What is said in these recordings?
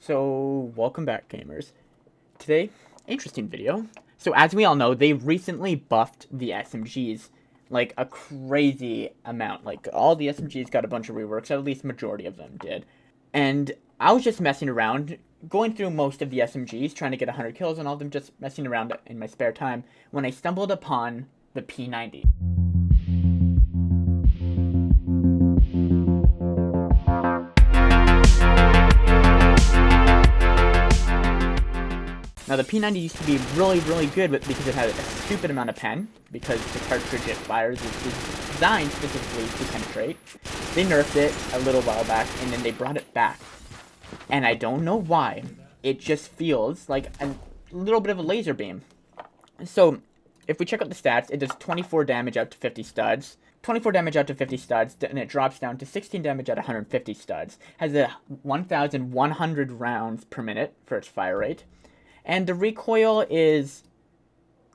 So, welcome back, gamers. Today, interesting video. So, as we all know, they recently buffed the SMGs, like, a crazy amount. Like, all the SMGs got a bunch of reworks, at least majority of them did. And I was just messing around, going through most of the SMGs, trying to get 100 kills, and all of them just messing around in my spare time, when I stumbled upon the P90. Now, the P90 used to be really, really good because it had a stupid amount of pen, because the cartridge it fires is designed specifically to penetrate. They nerfed it a little while back, and then they brought it back. And I don't know why. It just feels like a little bit of a laser beam. So, if we check out the stats, it does 24 damage out to 50 studs. 24 damage out to 50 studs, and it drops down to 16 damage at 150 studs. Has a 1,100 rounds per minute for its fire rate. And the recoil is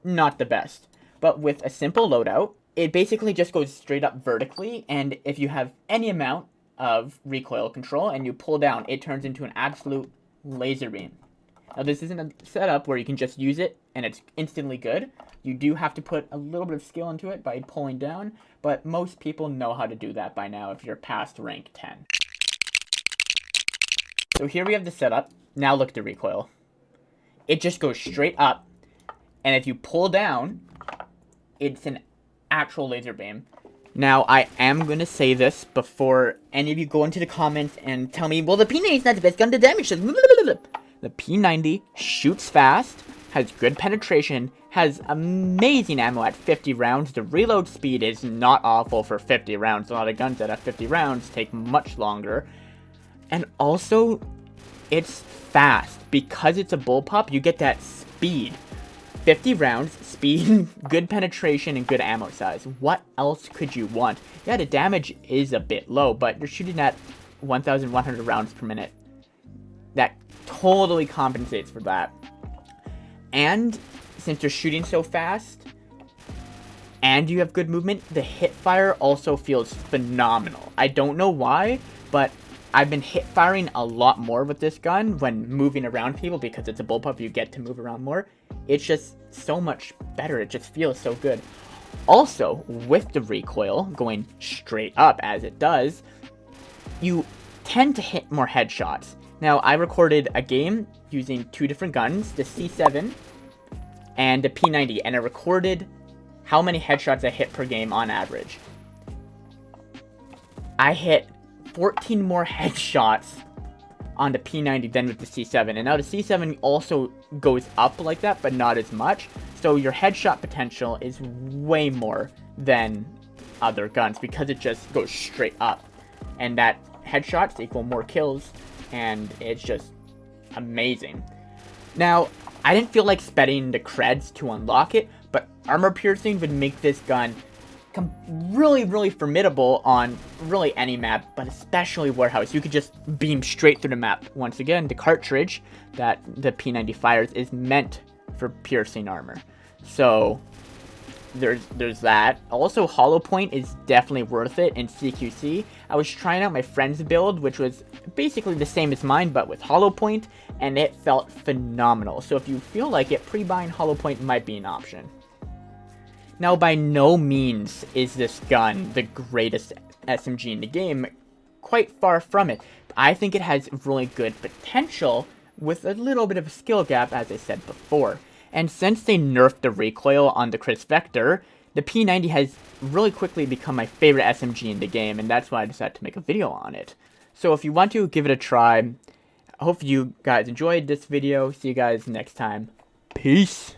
not the best. But with a simple loadout, it basically just goes straight up vertically, and if you have any amount of recoil control and you pull down, it turns into an absolute laser beam. Now, this isn't a setup where you can just use it and it's instantly good. You do have to put a little bit of skill into it by pulling down, but most people know how to do that by now if you're past rank 10. So here we have the setup. Now look at the recoil. It just goes straight up, and if you pull down, it's an actual laser beam. Now, I am going to say this before any of you go into the comments and tell me, well, the P90 is not the best gun to damage. The P90 shoots fast, has good penetration, has amazing ammo at 50 rounds. The reload speed is not awful for 50 rounds. A lot of guns that have 50 rounds take much longer. And also, it's fast. Because it's a bullpup, you get that speed. 50 rounds, speed, good penetration, and good ammo size. What else could you want? Yeah, the damage is a bit low, but you're shooting at 1,100 rounds per minute. That totally compensates for that. And since you're shooting so fast, and you have good movement, the hip fire also feels phenomenal. I don't know why, but I've been hip firing a lot more with this gun when moving around people because it's a bullpup, you get to move around more. It's just so much better. It just feels so good. Also, with the recoil going straight up as it does, you tend to hit more headshots. Now, I recorded a game using two different guns, the C7 and the P90, and I recorded how many headshots I hit per game on average. I hit 14 more headshots on the P90 than with the C7. And now the C7 also goes up like that, but not as much. So your headshot potential is way more than other guns because it just goes straight up. And that headshots equal more kills, and it's just amazing. Now, I didn't feel like spending the creds to unlock it, but armor piercing would make this gun really, really formidable on really any map, but especially Warehouse. You could just beam straight through the map. Once again, the cartridge that the P90 fires is meant for piercing armor. So there's that. Also, hollow point is definitely worth it in CQC. I was trying out my friend's build, which was basically the same as mine, but with hollow point, and it felt phenomenal. So if you feel like it, pre-buying hollow point might be an option. Now, by no means is this gun the greatest SMG in the game. Quite far from it. I think it has really good potential with a little bit of a skill gap, as I said before. And since they nerfed the recoil on the Chris Vector, the P90 has really quickly become my favorite SMG in the game, and that's why I decided to make a video on it. So if you want to, give it a try. I hope you guys enjoyed this video. See you guys next time. Peace!